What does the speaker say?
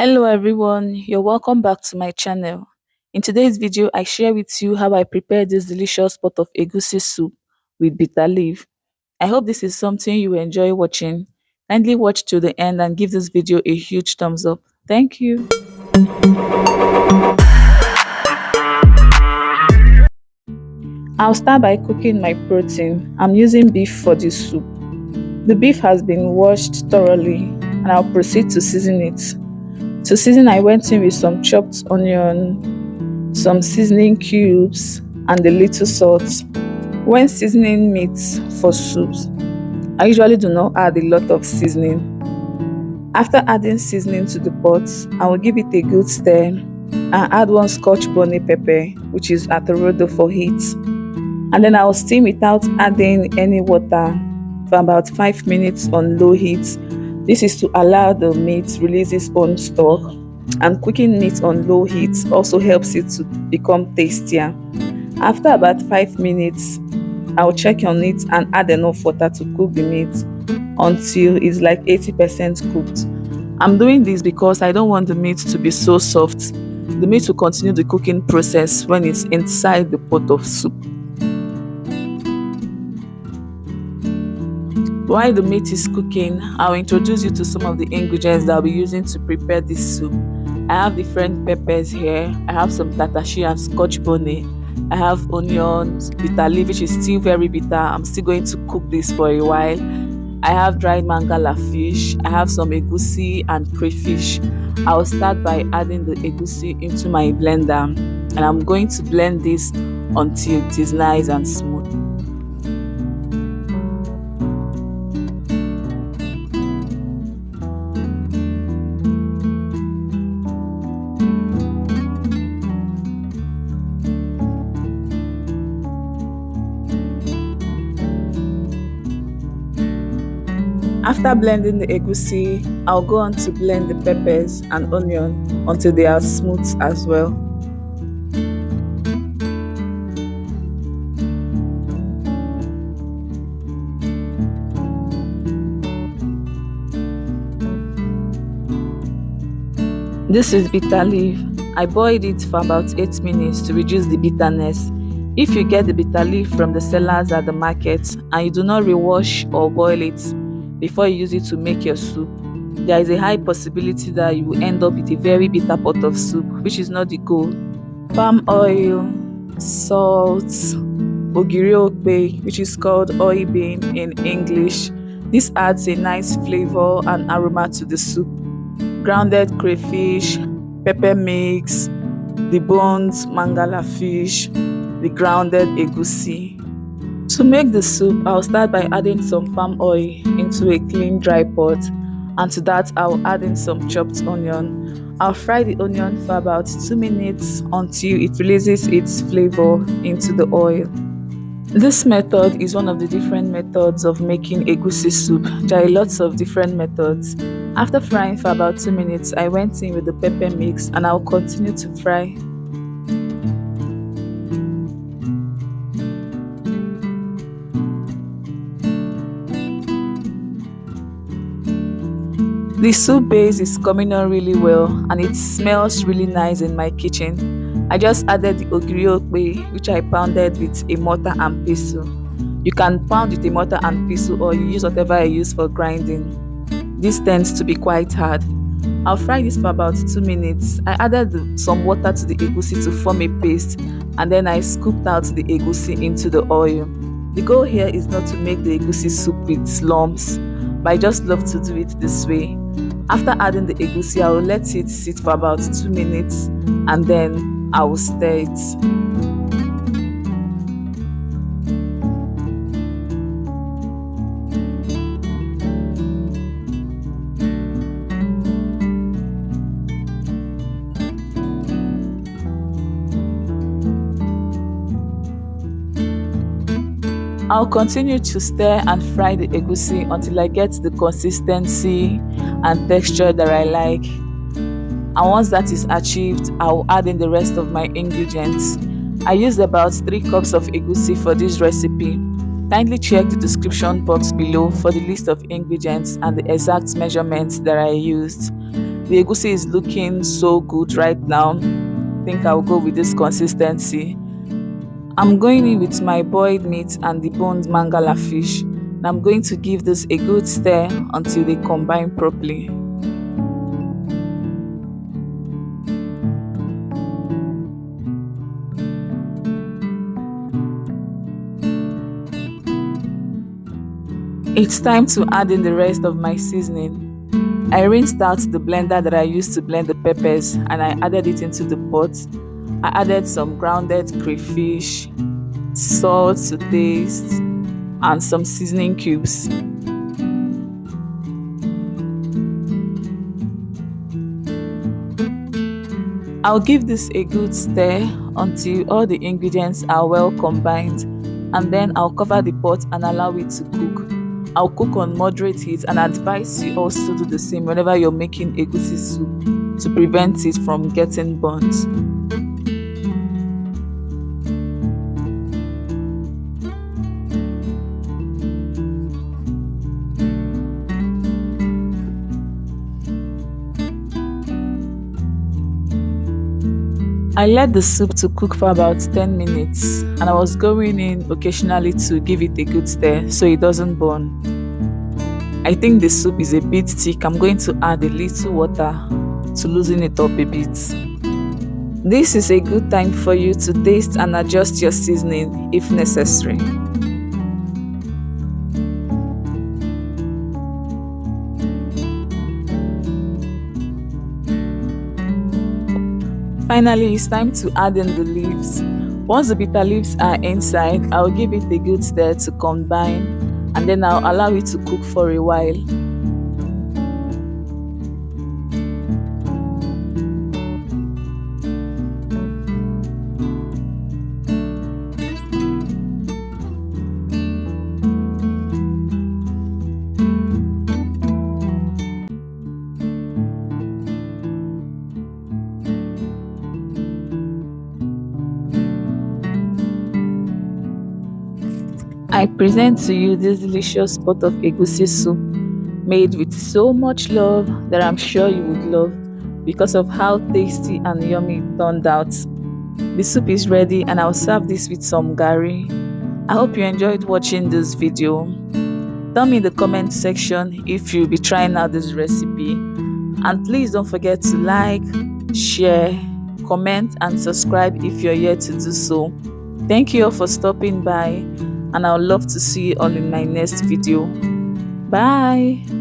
Hello everyone, you're welcome back to my channel. In today's video, I share with you how I prepare this delicious pot of egusi soup with bitter leaf. I hope this is something you will enjoy watching. Kindly watch to the end and give this video a huge thumbs up. Thank you. I'll start by cooking my protein. I'm using beef for this soup. The beef has been washed thoroughly and I'll proceed to season it. To season, I went in with some chopped onion, some seasoning cubes, and a little salt. When seasoning meat for soups, I usually do not add a lot of seasoning. After adding seasoning to the pot, I will give it a good stir and add one Scotch bonnet pepper, which is atorodo for heat. And then I will steam without adding any water for about 5 minutes on low heat. This is to allow the meat release its own stock, and cooking meat on low heat also helps it to become tastier. After about 5 minutes, I'll check on it and add enough water to cook the meat until it's like 80% cooked. I'm doing this because I don't want the meat to be so soft. The meat will continue the cooking process when it's inside the pot of soup. While the meat is cooking, I'll introduce you to some of the ingredients that I'll be using to prepare this soup. I have different peppers here. I have some Tatashe and Scotch bonnet. I have onions, bitter leaf, which is still very bitter. I'm still going to cook this for a while. I have dried mangala fish. I have some egusi and crayfish. I'll start by adding the egusi into my blender, and I'm going to blend this until it is nice and smooth. After blending the egusi, I'll go on to blend the peppers and onion until they are smooth as well. This is bitter leaf. I boiled it for about 8 minutes to reduce the bitterness. If you get the bitter leaf from the sellers at the market and you do not rewash or boil it before you use it to make your soup, there is a high possibility that you will end up with a very bitter pot of soup, which is not the goal. Palm oil, salt, ogiri okpe, which is called oil bean in English. This adds a nice flavor and aroma to the soup. Grounded crayfish, pepper mix, the bones mangala fish, the grounded egusi. To make the soup, I'll start by adding some palm oil into a clean dry pot, and to that I'll add in some chopped onion. I'll fry the onion for about 2 minutes until it releases its flavor into the oil. This method is one of the different methods of making egusi soup. There are lots of different methods. After frying for about 2 minutes, I went in with the pepper mix and I'll continue to fry. The soup base is coming on really well and it smells really nice in my kitchen. I just added the ogiri okpe, which I pounded with a mortar and pestle. You can pound with a mortar and pestle or you use whatever you use for grinding. This tends to be quite hard. I'll fry this for about 2 minutes. I added some water to the egusi to form a paste, and then I scooped out the egusi into the oil. The goal here is not to make the egusi soup with lumps, but I just love to do it this way. After adding the egusi, I will let it sit for about 2 minutes and then I will stir it. I'll continue to stir and fry the egusi until I get the consistency and texture that I like. And once that is achieved, I will add in the rest of my ingredients. I used about 3 cups of egusi for this recipe. Kindly check the description box below for the list of ingredients and the exact measurements that I used. The egusi is looking so good right now. I think I'll go with this consistency. I'm going in with my boiled meat and the boned mangala fish. And I'm going to give this a good stir until they combine properly. It's time to add in the rest of my seasoning. I rinsed out the blender that I used to blend the peppers and I added it into the pot. I added some grounded crayfish, salt to taste, and some seasoning cubes. I'll give this a good stir until all the ingredients are well combined, and then I'll cover the pot and allow it to cook. I'll cook on moderate heat and advise you also do the same whenever you're making egusi soup to prevent it from getting burnt. I let the soup to cook for about 10 minutes and I was going in occasionally to give it a good stir so it doesn't burn. I think the soup is a bit thick. I'm going to add a little water to loosen it up a bit. This is a good time for you to taste and adjust your seasoning if necessary. Finally, it's time to add in the leaves. Once the bitter leaves are inside, I'll give it a good stir to combine and then I'll allow it to cook for a while. I present to you this delicious pot of egusi soup made with so much love that I'm sure you would love because of how tasty and yummy it turned out. The soup is ready and I'll serve this with some garri. I hope you enjoyed watching this video. Tell me in the comment section if you'll be trying out this recipe, and please don't forget to like, share, comment and subscribe if you're yet to do so. Thank you all for stopping by and I would love to see you all in my next video. Bye.